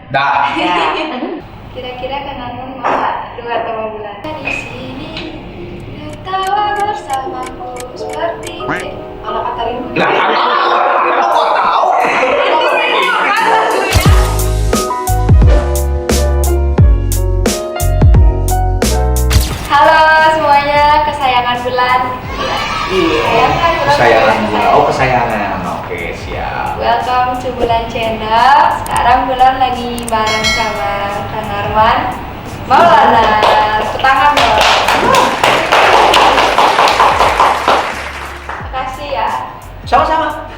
Dah. Kira-kira Kang Arman mau nggak 2 atau 5 bulan? Di sini tertawa bersamaku seperti kalau kata Rindu. Nah, lo kok tahu? Halo semuanya, kesayangan Bulan. Kesayangan Bulan. Oh, kesayangan. Oke, siap. Welcome to Bulan Channel. Sekarang Bulan lagi bareng sama Kang Arman Maulana. Tangan dong. Makasih ya. Sama-sama.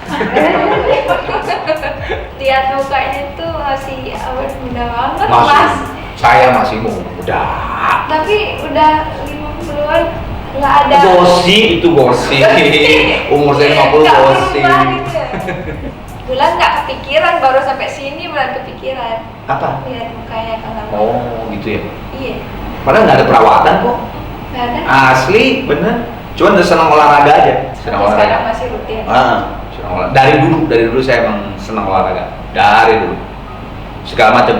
Lihat mukanya tuh masih awet muda banget, Masih. Mas. Saya masih muda. Tapi udah 50-an nggak ada. Gosip itu gosip. Umur saya 50 Nggak gosip. berubah gitu ya. Bulan nggak kepikiran, baru sampai sini Bulan kepikiran. Apa? Lihat mukanya Kang Arman. Oh, gitu ya. Iya. Padahal nggak ada perawatan kok. Nggak ada. Asli, bener. Cuman udah senang olahraga aja. Senang Sampai sekarang olahraga. masih rutin. Senang olahraga. Dari dulu saya emang senang olahraga. Dari dulu. Segala macam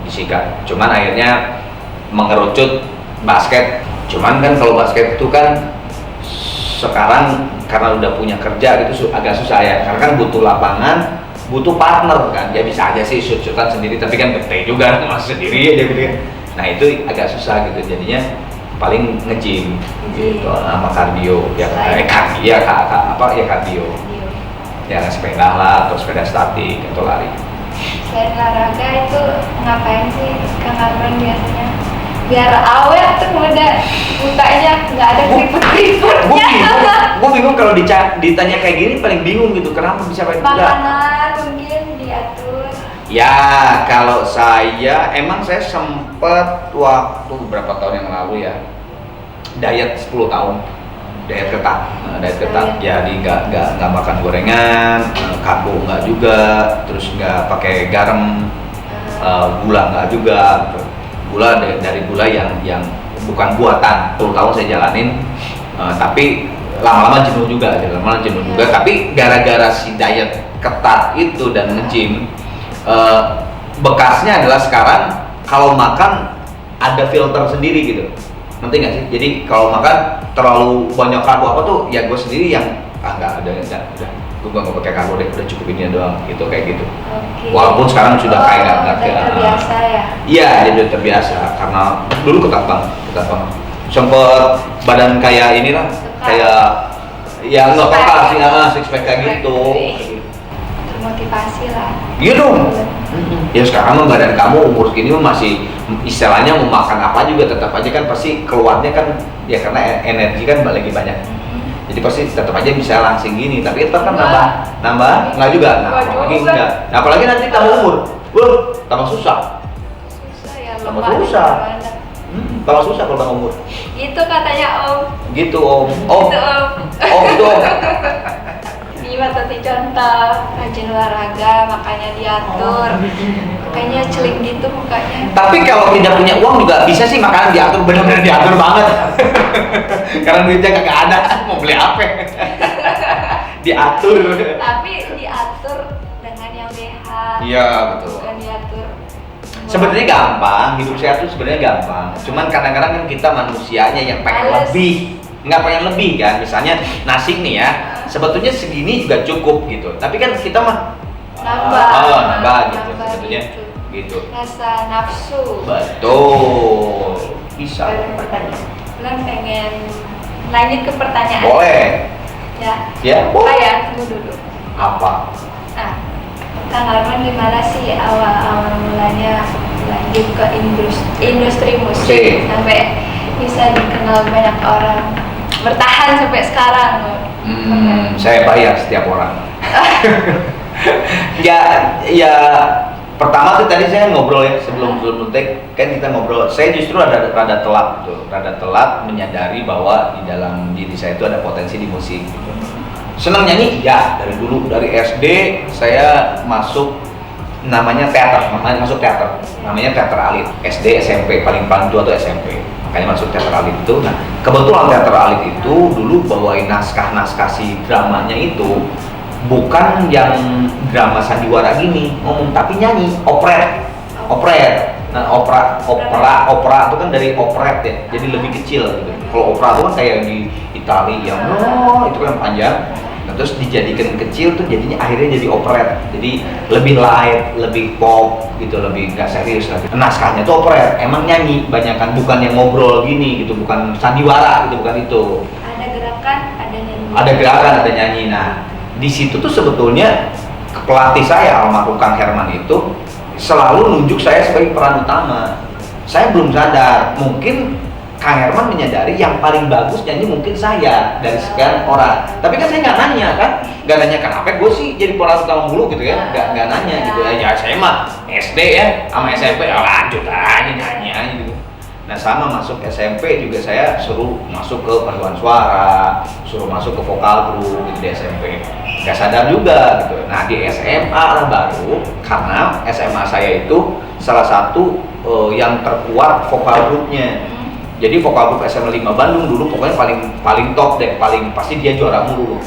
disikat. Cuman akhirnya mengerucut basket. Cuman kan kalau basket itu kan sekarang karena udah punya kerja gitu agak susah ya. Karena kan butuh lapangan, butuh partner kan. Ya bisa aja sih shoot-shootan sendiri, tapi kan bete juga masih sendiri aja gitu kan. Nah itu agak susah gitu. Jadinya paling nge-gym gitu sama kardio ya kardio ya sepeda lah atau sepeda statik atau lari. Selain olahraga itu ngapain sih Kang Arman biasanya? Biar awet tuh muda, mukanya nggak ada keriput-keriputnya. Gue bingung kalau ditanya kayak gini, paling bingung gitu kenapa bisa pakai muda. Makanan mungkin diatur. Ya kalau saya emang saya sempet waktu beberapa tahun yang lalu ya diet 10 tahun, diet ketat, jadi nggak makan gorengan, karbo nggak juga, terus nggak pakai garam, gula nggak juga, gula dari gula yang bukan buatan. 10 tahun saya jalanin, tapi lama-lama jenuh juga, tapi gara-gara si diet ketat itu dan nge-gym, bekasnya adalah sekarang kalau makan ada filter sendiri gitu, ngerti nggak sih? Jadi kalau makan terlalu banyak karbo apa tuh, ya gue sendiri yang nggak udah gue nggak pakai karbo deh, udah cukup ini doang gitu kayak gitu. Okay. Walaupun sekarang sudah kayak nggak terbiasa ya? Iya, jadi udah terbiasa karena dulu ketat banget. Sempet badan kayak inilah, kayak ya nggak apa-apa sih, six pack kayak gitu. Termotivasi lah. Iya dong. Ya sekarang badan kamu umur segini masih istilahnya mau makan apa juga tetap aja kan pasti keluarnya kan ya karena energi kan lagi banyak. Jadi pasti tetap aja bisa langsing gini, tapi tetap kan nambah nggak juga. Nah, apalagi enggak. Nah, apalagi nanti tambah umur, tambah susah. Susah ya, Tambah lemah susah. gimana. Tambah susah kalau tambah umur. Itu katanya Om. Gitu Om. Gitu Om. Oh gitu Om. Gimana tadi contoh rajin olahraga, makanya diatur, makanya celing gitu mukanya. Tapi kalau tidak punya uang juga bisa sih makanan diatur, benar-benar diatur banget. Karena duitnya kagak ada, mau beli apa? Diatur. Tapi diatur dengan yang sehat. Iya betul. Bukan diatur. Sebenarnya gampang, hidup sehat itu sebenarnya gampang. Cuman kadang-kadang kan kita manusianya yang pengen Males. lebih, nggak pengen lebih kan. Misalnya nasi nih ya, sebetulnya segini juga cukup gitu. Tapi kan kita mah nambah gitu sebetulnya gitu. Rasa nafsu. Betul. Bisa. Bulan pengen lanjut ke pertanyaan. Boleh. Ya. Ya, boleh. Ya, tunggu dulu. Apa? Nah, Kang Arman gimana sih awal mulanya lanjut ke industri musik sampai bisa dikenal banyak orang, bertahan sampai sekarang? Saya bayar setiap orang. ya pertama tuh tadi saya ngobrol ya sebelum take kan kita ngobrol. Saya justru rada telat menyadari bahwa di dalam diri saya itu ada potensi di musik. Gitu. Senang nyanyi, ya dari dulu, dari SD saya masuk namanya teater, namanya teater alit. SD, SMP, paling tua tuh SMP. Makanya masuk teater alit itu. Nah, kebetulan teater alit itu dulu bawain naskah si dramanya itu bukan yang drama sandiwara gini ngomong, tapi nyanyi, operet. opera. Nah, opera itu kan dari operet ya, jadi lebih kecil gitu. Kalau opera itu kan kayak di Italia yang itu kan panjang. Nah, terus dijadikan kecil tuh jadinya akhirnya jadi operet. Jadi lebih light, lebih pop gitu, lebih nggak serius lagi. Naskahnya tuh operet, emang nyanyi banyakan, bukan yang ngobrol gini gitu, bukan sandiwara gitu, bukan itu. Ada gerakan, ada nyanyi. Ada gerakan, ada nyanyi. Nah, di situ tuh sebetulnya pelatih saya almarhum Kang Herman itu selalu nunjuk saya sebagai peran utama. Saya belum sadar, mungkin Kang Herman menyadari yang paling bagus nyanyi mungkin saya dari sekian orang. Tapi kan saya nggak nanya kan, nggak nanya kenapa gue sih jadi peran utama mulu gitu ya, nggak nanya gitu ya. Saya mah SD ya, sama SMP ya lanjut aja nyanyi aja gitu. Nah sama masuk SMP juga saya suruh masuk ke paduan suara, suruh masuk ke vokal group gitu di SMP. Gak sadar juga gitu. Nah di SMA lah baru, karena SMA saya itu salah satu yang terkuat vokal grupnya. Jadi vokal grup SMA 5 Bandung dulu pokoknya paling top deh, paling pasti dia juara mulu.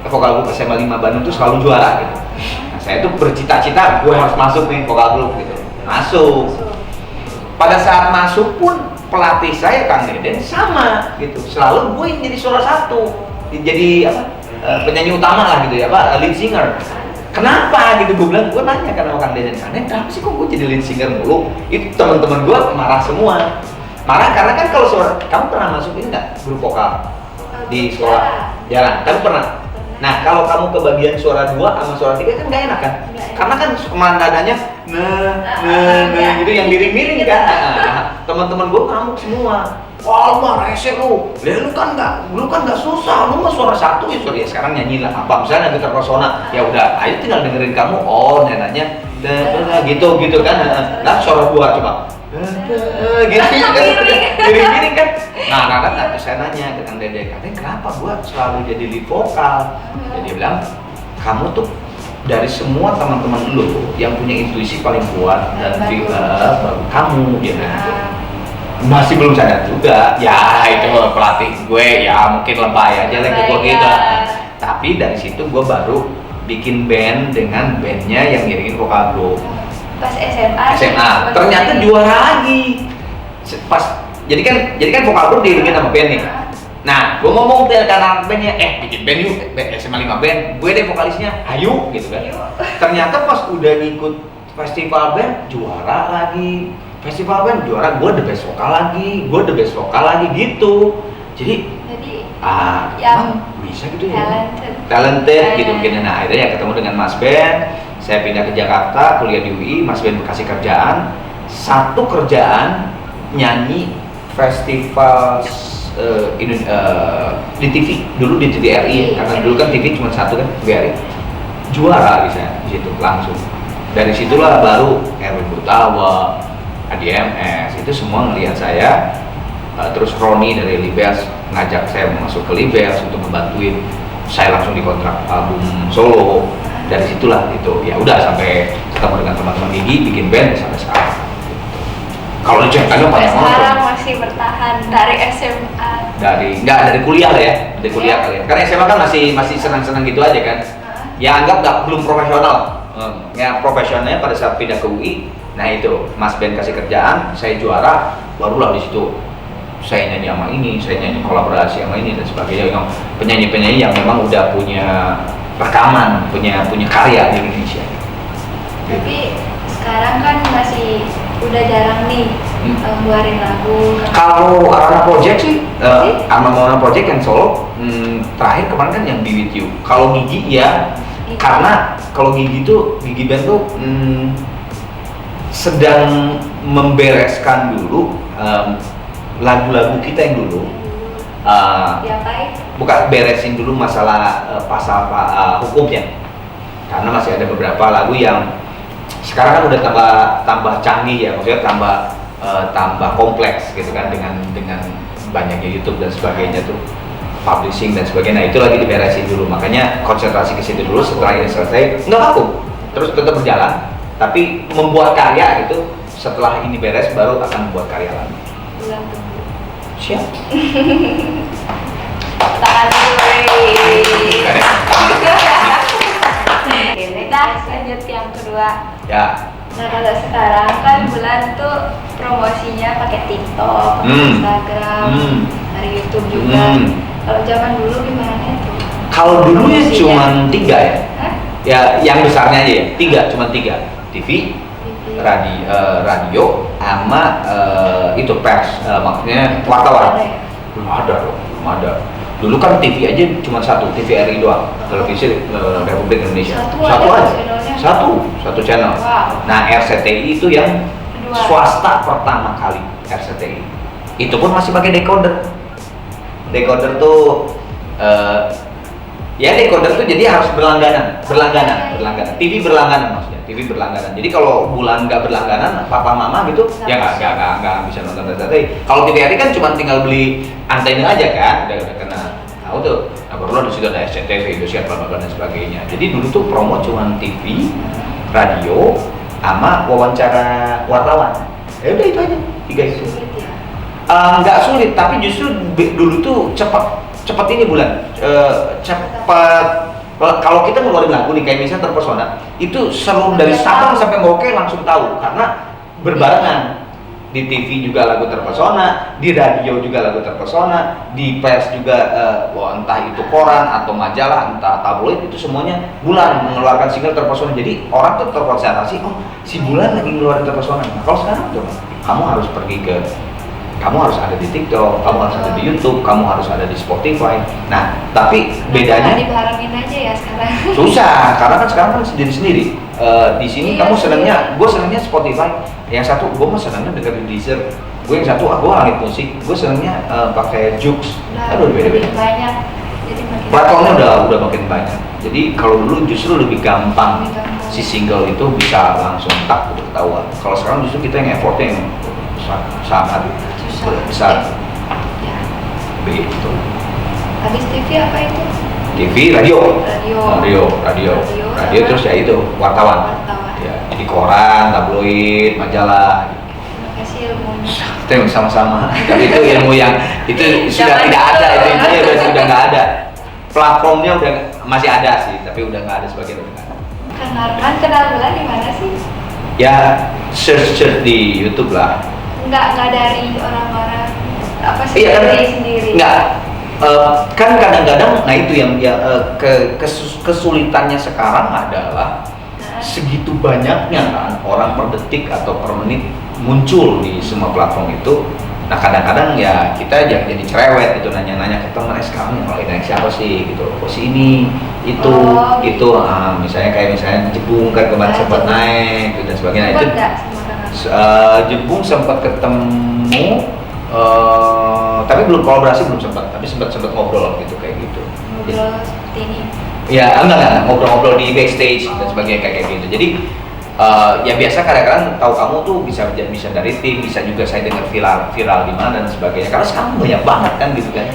Vokal grup SMA 5 Bandung tuh selalu juara gitu. Nah saya tuh bercita-cita gue harus masuk nih vokal grup gitu. Masuk. Pada saat masuk pun pelatih saya Kang Deden sama gitu. Selalu gue yang jadi suara satu. Jadi apa? Penyanyi utama lah gitu ya, lead singer. Kenapa gitu? Gue bilang, gue nanya karena Kang Deden, kenapa sih kok gue jadi lead singer mulu? Itu teman-teman gue marah semua. Marah karena kan kalau suara, kamu pernah masuk ini nggak grup vokal di sekolah? Jarang, kamu pernah? Nah kalau kamu kebagian suara 2 sama suara 3 kan nggak enak kan? Karena kan nadanya gitu yang miring-miring kan? Teman-teman gue ngamuk semua. Wah, mah rese lu. Lu kan nggak susah. Lu mah suara 1 ya suara ya sekarang nyanyilah apa misalnya gitar persona. Ya udah, ayo tinggal dengerin kamu. Oh, nenanya gitu kan. Nah, suara 2 coba. Gitu kan. Miring-miring kan. Nah, saya nanya ke Kang Dede, katanya kenapa gua selalu jadi lead vokal? Jadi dia bilang, kamu tuh dari semua teman-teman lu yang punya intuisi paling kuat dan kamu dia bilang gitu. Masih belum sadar juga, ya itu pelatih gue ya mungkin lebay aja lagi gue gitu. Tapi dari situ gue baru bikin band dengan bandnya yang ngiringin vokal grup. Pas SMA. Ternyata juara lagi. Jadi kan vokal grup diiringin sama band nih. Nah, gue ngomong ke anak bandnya, bikin band yuk, SMA 5 band, gue deh vokalisnya, ayo gitu kan. Ternyata pas udah ngikut festival band, juara lagi. Festival band juara, gue the best vokal lagi gitu. Jadi emang bisa gitu ya? Talented gitu mungkin. Nah akhirnya ya ketemu dengan Mas Ben, saya pindah ke Jakarta, kuliah di UI, Mas Ben kasih kerjaan. Satu kerjaan nyanyi festival di TV, dulu di TVRI ya, karena dulu kan TV cuma satu kan, TVRI. Juara bisa di situ langsung. Dari situlah baru Erwin Gutawa, ADMS itu semua ngelihat saya. Terus Roni dari Libels ngajak saya masuk ke Libels untuk ngebantuin saya langsung dikontrak album solo. Dari situlah itu ya udah sampai ketemu dengan teman-teman Gigi bikin band sampai sekarang. Kalau ceritanya panjang banget. Sekarang masih bertahan dari SMA. Dari kuliah lah ya, dari kuliah kali ya. Karena SMA kan masih senang-senang gitu aja kan. Ya anggap belum profesional. Ya profesionalnya pada saat pindah ke UI. Nah itu, Mas Ben kasih kerjaan, saya juara, barulah di situ saya nyanyi sama ini, saya nyanyi kolaborasi sama ini dan sebagainya. Yang penyanyi-penyanyi yang memang udah punya rekaman, punya karya di Indonesia. Tapi sekarang kan masih udah jarang nih ngeluarin lagu. Kalau Arana Project sih, Arana Project yang solo, terakhir kemarin kan yang Be With You. Kalau Gigi ya, karena kalau Gigi Band tuh sedang membereskan dulu lagu-lagu kita yang dulu. Bukan beresin dulu masalah pasal hukumnya, karena masih ada beberapa lagu yang sekarang kan udah tambah canggih ya, maksudnya tambah kompleks gitu kan dengan banyaknya YouTube dan sebagainya tuh, publishing dan sebagainya. Nah itu lagi diberesin dulu, makanya konsentrasi ke situ dulu. Setelah ini selesai nggak vakum, terus tetap berjalan, tapi membuat karya gitu. Setelah ini beres baru akan membuat karya lagi. Siap. Tangan dulu. lanjut yang kedua. Ya. Nah kalau sekarang kan bulan tuh promosinya pakai TikTok, pakai Instagram, dari YouTube juga. Kalau zaman dulu gimana itu? Kalau dulu ya Promosinya. cuma 3 ya. Hah? Ya yang besarnya aja ya, cuma 3. TV, radio, sama itu pers, maksudnya wartawan. Ada ya? Belum ada loh, belum ada. Dulu kan TV aja cuma 1, TVRI doang, televisi Republik Indonesia. Satu aja, channelnya? satu channel. Wow. Nah RCTI itu yang Kedua. swasta pertama kali, RCTI. Itu pun masih pakai decoder. Decoder tuh ya decoder tuh jadi harus berlangganan. TV berlangganan maksudnya, TV berlangganan. Jadi kalau bulan nggak berlangganan, papa mama gitu, ya nggak bisa nonton RCTI. Kalau TVRI kan cuma tinggal beli antena aja kan, udah kena tahu tuh. Nah baru di situ ada SCTV, Indosiar, dan sebagainya. Jadi dulu tuh promo cuma TV, radio, sama wawancara wartawan. Ya udah itu aja, 3 itu. Sulit ya? Nggak sulit, tapi justru dulu tuh cepat ini bulan, cepat. Kalau kita ngeluarin lagu nih kayak misalnya Terpesona, itu seluruh dari Sabang sampai Merauke langsung tahu karena berbarengan. Di TV juga lagu Terpesona, di radio juga lagu Terpesona, di pers juga entah itu koran atau majalah, entah tabloid, itu semuanya bulan mengeluarkan single Terpesona. Jadi orang tuh terkonsentrasi, oh si bulan lagi ngeluarin Terpesona. Nah, kalau sekarang tuh kamu harus kamu harus ada di TikTok, kamu harus ada di YouTube, kamu harus ada di Spotify. Nah, tapi bedanya dibarengin aja ya sekarang. susah, karena kan sekarang kan sendiri-sendiri. Di sini Iya, kamu senangnya, gue senangnya Spotify. Yang satu, gue mah senangnya dengerin Deezer. Gue yang satu, gue langit musik. Gue senangnya pakai Joox. Aduh, beda-beda. Banyak. Jadi makin Platformnya udah makin banyak. Jadi kalau dulu justru lebih gampang. Si single itu bisa langsung tak ketahuan. Kalau sekarang justru kita yang effortnya yang sangat besar. Ya. Begitu. Habis TV apa itu? TV, radio. Radio Terus ya itu wartawan. Ya, jadi koran, tabloid, majalah. Terima kasih ilmunya. Itu yang sama-sama. Tapi itu ilmu yang itu sudah Zaman tidak ada, dulu. itu intinya sudah nggak ada. Platformnya udah masih ada sih, tapi udah nggak ada sebagian udah nggak ada. Kang Arman kenal bulan di mana sih? Ya search di YouTube lah. Enggak dari orang-orang apa sih Iya kan? dari sendiri. Enggak. Kan kadang-kadang, nah itu yang kesulitannya sekarang adalah segitu banyaknya kan orang per detik atau per menit muncul di semua platform itu. Nah kadang-kadang ya kita jadi cerewet gitu, nanya-nanya ke teman, sekarang yang lagi naik siapa sih gitu, oh si ini itu gitu. Misalnya kayak Jebung kan kemarin sempat naik gitu, dan sebagainya. Itu Jebung sempat ketemu, tapi belum kolaborasi, belum sempat, tapi sempat ngobrol gitu kayak gitu. Ngobrol seperti ini. Ya enggak ngobrol di backstage dan sebagainya kayak gitu. Jadi ya biasa kadang-kadang tahu kamu tuh bisa dari tim, bisa juga saya dengar viral di mana dan sebagainya. Karena sekarang banyak banget kan gitu kan.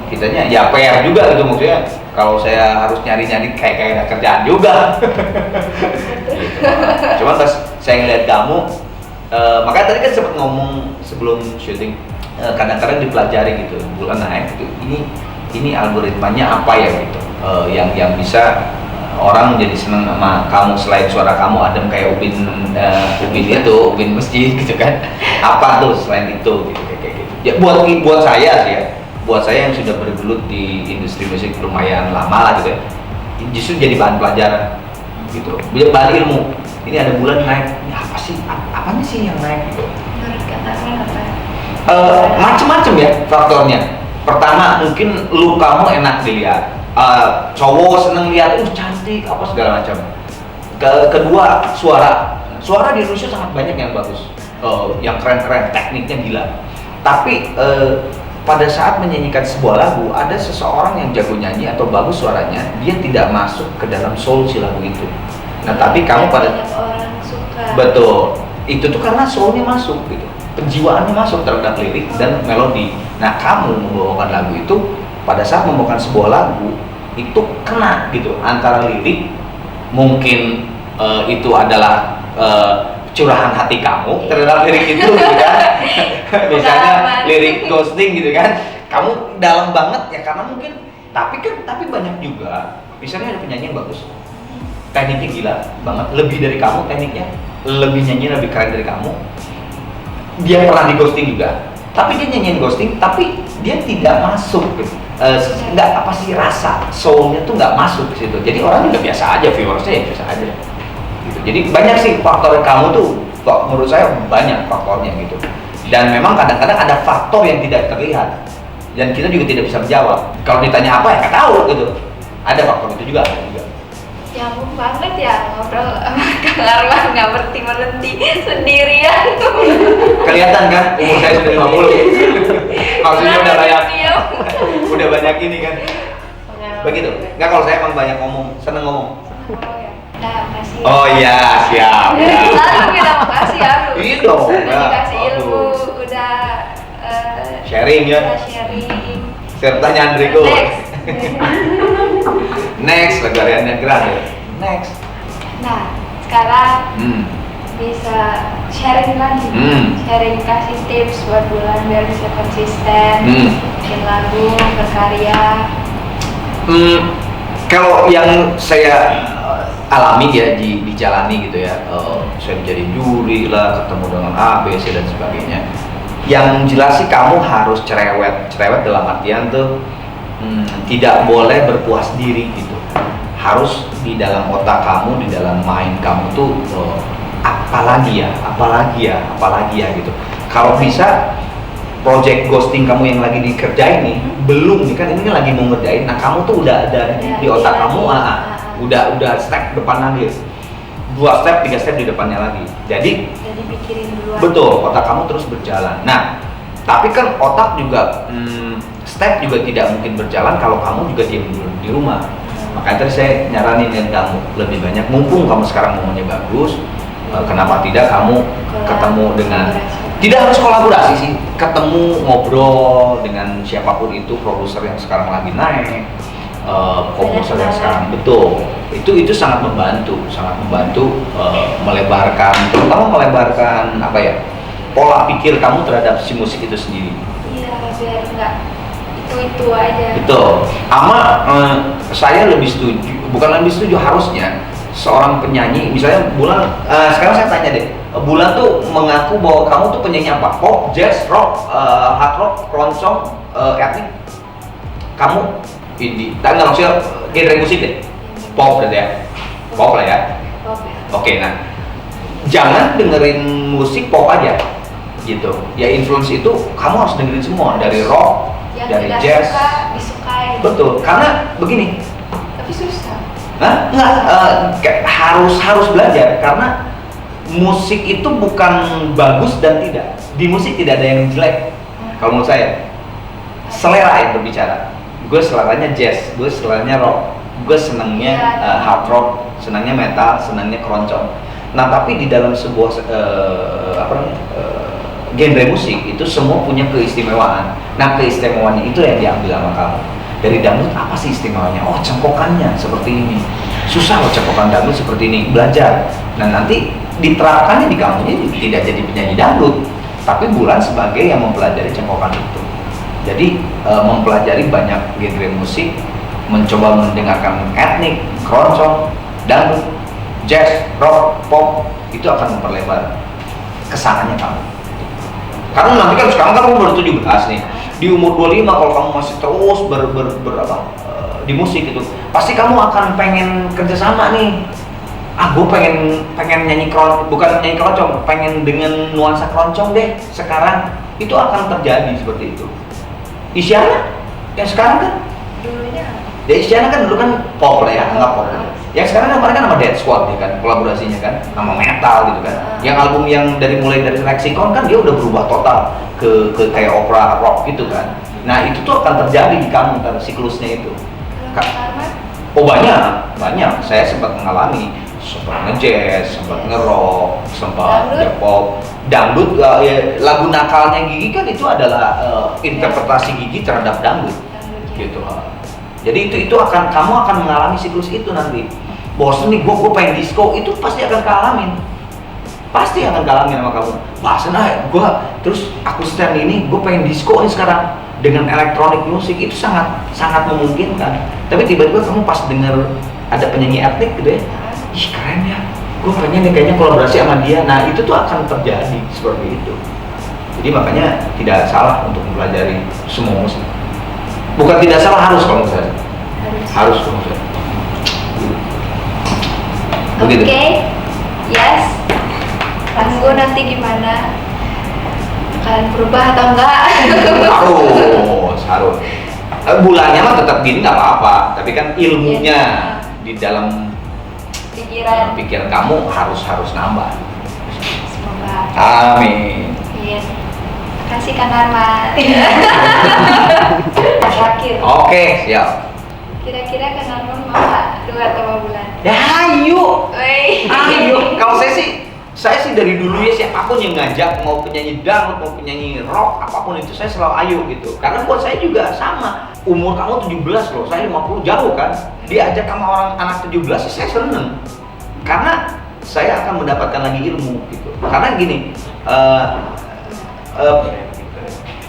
Kitanya ya PR juga gitu, maksudnya kalau saya harus nyari kayak ada kerjaan juga. Gitu. Cuma pas saya ngeliat kamu, makanya tadi kan sempat ngomong sebelum syuting, kadang-kadang dipelajari gitu, bulan naik gitu. Ini algoritmanya apa ya gitu, yang bisa orang jadi seneng sama kamu selain suara kamu adem kayak Ubin masjid gitu kan. Apa tuh selain itu gitu kayak gitu. Ya buat saya sih ya, buat saya yang sudah bergelut di industri musik lumayan lama lah gitu ya, justru jadi bahan pelajaran gitu, bahan ilmu. Ini ada bulan naik, ini apa sih? Apanya sih yang naik gitu? Menurut Kang Arman apa? Macem-macem ya faktornya. Pertama mungkin look kamu enak dilihat, cowok seneng lihat, cantik apa segala macam. Kedua suara di Indonesia sangat banyak yang bagus, yang keren-keren, tekniknya gila. Tapi pada saat menyanyikan sebuah lagu, ada seseorang yang jago nyanyi atau bagus suaranya, dia tidak masuk ke dalam soul si lagu itu. Nah tapi kamu banyak orang suka. Betul, itu tuh karena soulnya masuk gitu, penjiwaannya masuk terhadap lirik dan melodi. Nah kamu membawakan lagu itu, pada saat membawakan sebuah lagu itu kena gitu, antara lirik mungkin itu adalah curahan hati kamu terhadap lirik itu gitu kan. Misalnya lirik ghosting gitu kan, kamu dalam banget ya karena mungkin, tapi banyak juga misalnya ada penyanyi yang bagus, tekniknya gila banget, lebih dari kamu tekniknya, lebih nyanyi lebih keren dari kamu. Dia pernah di ghosting juga, tapi dia nyanyiin ghosting, tapi dia tidak masuk gitu. Nggak apa sih, rasa soulnya tuh nggak masuk ke situ. Jadi orang juga biasa aja, viewersnya ya biasa aja gitu. Jadi banyak sih faktor kamu tuh, kok menurut saya banyak faktornya gitu. Dan memang kadang-kadang ada faktor yang tidak terlihat dan kita juga tidak bisa menjawab. Kalau ditanya apa ya nggak tahu gitu. Ada faktor itu juga, ada juga. Nyambung banget ya ngobrol sama Kang Arman, nggak berhenti sendirian. Kelihatan kan umur saya sudah 50. Maksudnya udah banyak, Diam. udah banyak ini kan. Begitu. Nggak, kalau saya emang banyak ngomong, seneng ngomong. Oh ya. Nah, makasih. Oh iya, siap. Ya. Selalu kita makasih harus. Iya dong. Udah dikasih Aduh. ilmu, udah Sharing ya. udah sharing. Pertanyaan berikut. Next. Next, lagarian yang gerak ya. Next. Nah, sekarang Hmm. bisa sharing lagi, sharing kasih tips buat Bulan biar bisa konsisten bikin lagu, berkarya. Kalau yang saya alami ya, dijalani gitu ya, saya menjadi juri lah, ketemu dengan A, B, C dan sebagainya. Yang jelas sih kamu harus cerewet dalam artian tuh tidak boleh berpuas diri gitu. Harus di dalam otak kamu, di dalam mind kamu tuh apalagi ya gitu. Kalau bisa project ghosting kamu yang lagi dikerjain nih, belum nih kan, ini lagi mau ngerjain. Nah, kamu tuh udah ada di otak kamu, udah step depan lagi, 2 step 3 step di depannya lagi. Jadi pikirin duluan. betul, otak kamu terus berjalan. Nah, tapi kan otak juga step juga tidak mungkin berjalan kalau kamu juga diam dulu di rumah. Makanya tadi saya nyaranin kamu lebih banyak, mumpung kamu sekarang momennya bagus, kenapa tidak kamu ketemu dengan, tidak harus kolaborasi sih, ketemu ngobrol dengan siapapun itu, produser yang sekarang lagi naik, komposer yang sekarang, betul, itu sangat membantu melebarkan, terutama melebarkan apa ya, pola pikir kamu terhadap si musik itu sendiri. Iya, biar enggak itu aja. Betul. Saya lebih setuju, bukan lebih setuju, harusnya seorang penyanyi, misalnya Bulan, sekarang saya tanya deh, Bulan tuh mengaku bahwa kamu tuh penyanyi apa? Pop, jazz, rock, hard rock, keroncong, etnik. Kamu indie, tapi nggak maksudnya genre musik deh. Pop berarti ya? Pop lah ya? Pop ya. Oke, nah jangan dengerin musik pop aja gitu. Ya influence itu kamu harus dengerin semua, dari rock, yang dari tidak jazz. suka disukai. Betul, karena begini. Tapi susah. Harus belajar, karena musik itu bukan bagus dan tidak. Di musik tidak ada yang jelek. Kalau menurut saya, selera yang berbicara. Gue seleranya jazz, gue seleranya rock, gue senangnya hard rock, senangnya metal, senangnya keroncong. Nah, tapi di dalam sebuah genre musik itu semua punya keistimewaan. Nah, keistimewaannya itu yang diambil sama kamu. Dari dangdut apa sih istimewanya? Oh, cengkokannya seperti ini. Susah loh cengkokan dangdut seperti ini. Belajar. Nah, nanti diterapkannya di kamu ini tidak jadi penyanyi dangdut, tapi Bulan sebagai yang mempelajari cengkokan itu. Jadi mempelajari banyak genre musik, mencoba mendengarkan etnik, keroncong, dangdut, jazz, rock, pop, itu akan memperlebar kesananya kamu. Karena nanti kan sekarang kan kamu baru 17 nih, di umur 25 kalau kamu masih terus di musik itu, pasti kamu akan pengen kerjasama nih. Gue pengen nyanyi bukan nyanyi keroncong, pengen dengan nuansa keroncong deh sekarang. Itu akan terjadi seperti itu. Isyana yang sekarang kan, Dulunya ya Isyana kan dulu kan pop lah ya, anggap pop. Yang sekarang kemarin kan sama Dead Squad ya kan, kolaborasinya kan sama metal gitu kan. Yang album yang mulai dari Lexicon kan dia udah berubah total ke kayak opera rock gitu kan. Nah, itu tuh akan terjadi di kamu ntar siklusnya itu. Oh banyak. Saya sempat mengalami, sempat nge-jazz, sempat nge-rock, sempat pop, dangdut. Ya, lagu nakalnya Gigi kan itu adalah interpretasi Gigi terhadap dangdut, gitu. Jadi itu kamu akan mengalami siklus itu nanti. Bosen nih, gue pengen disco, itu pasti akan kalamin sama kamu. Bosen gue terus aku setel ini, gue pengen disco nih sekarang dengan elektronik musik, itu sangat memungkinkan. Tapi tiba-tiba kamu pas denger ada penyanyi etnik gitu ya, ih keren ya, gue pengen nih kayaknya kolaborasi sama dia. Nah itu tuh akan terjadi seperti itu. Jadi makanya tidak salah untuk mempelajari semua musik. Bukan tidak salah, harus kalau menurut saya. Harus kalau menurut saya. Begitu. Oke, yes. Tunggu nanti gimana? Akan berubah atau enggak? Harus. Bulannya mah tetap gini nggak apa-apa, tapi kan ilmunya di dalam pikiran kamu harus nambah. Semoga. Amin. Iya. Kasih Kang Arman. Terakhir. Oke, siap. Kira-kira Kang Arman mau nggak 2 atau 5 bulan? Ya ayo. Woi. Ayo. Kalau saya sih dari dulu ya, siapapun yang ngajak, mau penyanyi dangdut, mau penyanyi rock, apapun itu saya selalu ayo gitu. Karena buat saya juga sama. Umur kamu 17 loh, saya 50 jauh kan. Diajak sama orang anak 17 saya seneng. Karena saya akan mendapatkan lagi ilmu gitu. Karena gini,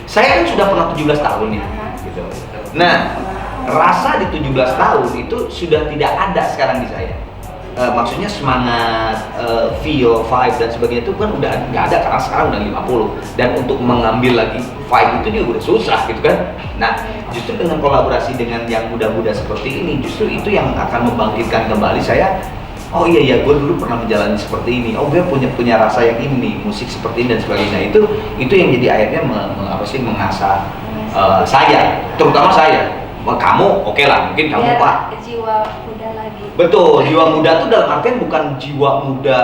saya kan sudah pernah 17 tahun nih gitu. Nah, rasa di 17 tahun itu sudah tidak ada sekarang di saya. Maksudnya semangat, feel, vibe dan sebagainya itu kan udah nggak ada karena sekarang udah 50. Dan untuk mengambil lagi vibe itu juga udah susah gitu kan. Nah, justru dengan kolaborasi dengan yang muda-muda seperti ini, justru itu yang akan membangkitkan kembali saya. Oh iya, gue dulu pernah menjalani seperti ini. Oh, gue punya rasa yang ini, musik seperti ini dan sebagainya. Itu yang jadi akhirnya mengasah saya, terutama saya. Kamu oke lah, mungkin kamu Pak. Jiwa muda lagi. Betul, jiwa muda itu dalam artian bukan jiwa muda,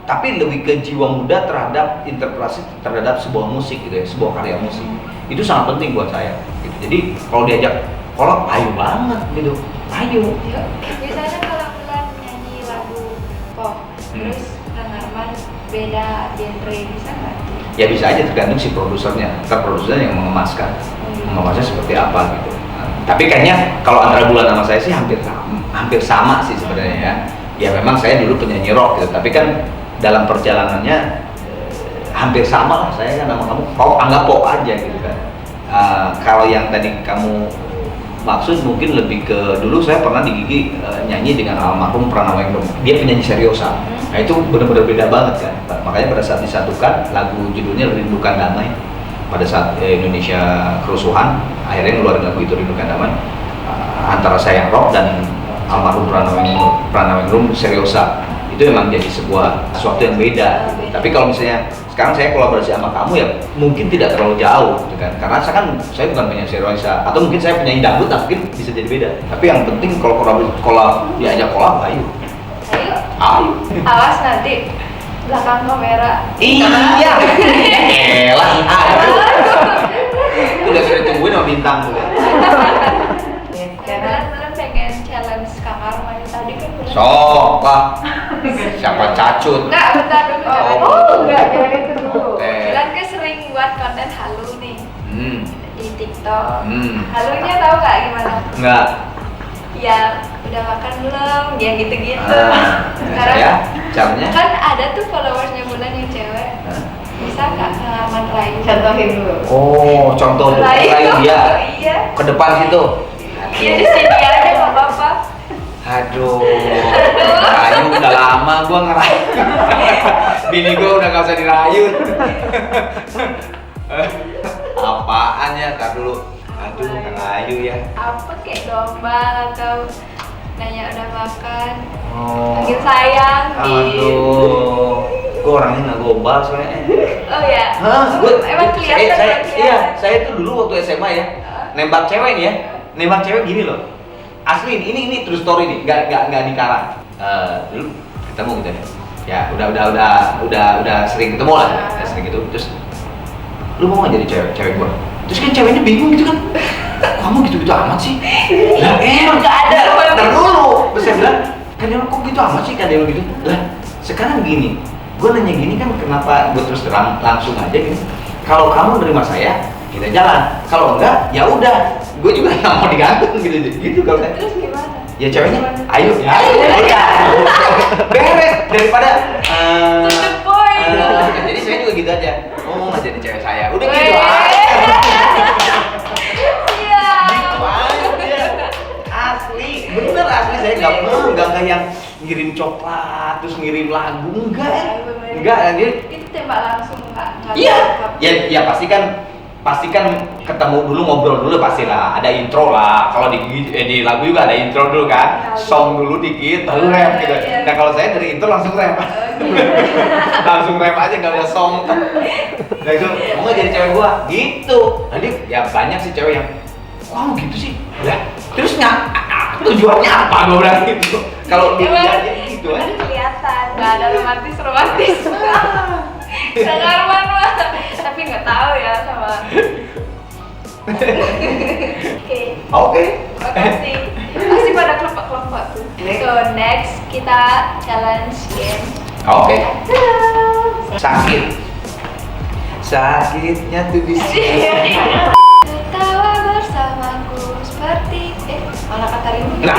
tapi lebih ke jiwa muda terhadap interpretasi terhadap sebuah musik gitu ya, sebuah karya musik. Itu sangat penting buat saya. Gitu. Jadi kalau diajak kolab, ayo banget gitu, ayo. Misalnya kalau Bulan nyanyi lagu pop, terus Kang Arman beda genre, bisa nggak? Ya bisa aja, tergantung si produsernya, yang mengemaskan, mengemasnya seperti apa gitu. Tapi kayaknya kalau antara Bulan sama saya sih hampir sama sih sebenarnya ya. Ya memang saya dulu penyanyi rock gitu, tapi kan dalam perjalanannya hampir sama lah. Saya kan sama kamu pop, anggap pop aja gitu kan. Kalau yang tadi kamu maksud mungkin lebih ke dulu saya pernah di Gigi nyanyi dengan almarhum Pranawengrum. Dia penyanyi seriosa. Nah itu benar-benar beda banget kan. Makanya pada saat disatukan lagu judulnya Rindukan Damai. Pada saat Indonesia kerusuhan, akhirnya ngeluarin lagu itu Rindukan Damai. Antara saya yang rock dan almarhum Pranawengrum seriosa. Itu memang jadi sesuatu yang beda. Tapi kalau misalnya sekarang saya kolaborasi sama kamu ya mungkin tidak terlalu jauh gitu kan. Karena saya bukan penyanyi seriosa, atau mungkin saya penyanyi dangdut, mungkin bisa jadi beda. Tapi yang penting kalau diajak kolab, ayo. Awas nanti belakang kamera. Iya. Elah, aduh. Udah sudah tungguin sama bintang tuh ya. Bulan pengen challenge Kang Arman tadi kan. Sok lah. Siapa cacut? Enggak, bentar dulu. Enggak, jangan itu dulu. Bulan kan sering buat konten halu nih di TikTok. Halunya tahu nggak gimana? Enggak. Ya udah makan belum? Ya gitu-gitu. Sekarang Saya caranya kan ada tuh followersnya Bulan yang cewek. Bisa nggak Kang Arman rayu? Contohin dulu. oh, contoh rayu dia Iya. ke depan situ. Iya di sini aja nggak apa-apa. Aduh, rayu udah lama gua ngerayu. Bini gua udah gak usah dirayu. Apaan ya? Tar dulu. Aduh, ngerayu ya. Apa kayak domba atau nanya udah makan? Oh. Panggil sayang. Aduh, gua orangnya nggak gombal soalnya. Oh ya. Emang kelihatan. Iya, saya tuh dulu waktu SMA ya, nembak cewek nih ya, nembak cewek gini loh. Asli, ini true story nih, nggak dikarang. Dulu ketemu gitu ya. Ya udah sering ketemu lah, ya, sering gitu. Terus lu mau nggak jadi cewek gua? Terus kan ceweknya bingung gitu kan, kamu gitu-gitu amat sih? Lah Nggak ada teman. Ntar dulu, terus saya bilang, kan dia kok gitu amat sih, kan dia gitu. Lah sekarang gini, gue nanya gini kan kenapa gue terus terang langsung aja gini. Kalau kamu nerima saya, kita jalan. Kalau enggak, ya udah. Gue juga nggak mau digantung gitu kalau saya. Terus gimana? Ya ceweknya, ayo ya, udah. Beres daripada. To the point. Jadi saya juga gitu aja. Oh, nggak jadi cewek saya. Udah Weh. gitu aja. Iya. Gitu aja. Asli, bener asli saya nggak yang ngirim coklat, terus ngirim lagu, enggak, Bener. enggak, dia Itu tembak langsung nggak iya, apa-apa. ya pasti kan ketemu dulu, ngobrol dulu pastilah, ada intro lah. Kalau di lagu juga ada intro dulu kan, song dulu dikit, baru rap gitu. Iya. Nah kalau saya dari intro langsung rap, langsung rap aja nggak ada song. Nah itu mau nggak jadi cewek gua, gitu. Nanti ya banyak sih cewek yang, wow gitu sih, lah terusnya tujuannya apa gua bilang gitu. Kalau Emang dia gitu aja. kelihatan nggak ada romantis. Sangat mah, tapi nggak tahu ya sama. Oke, Oke. makasih. Masih pada kelompok-kelompok tuh. So next kita challenge game. Oke. Sakitnya tuh di sini. Tertawa bersamaku seperti malah kata Rindu. Nah,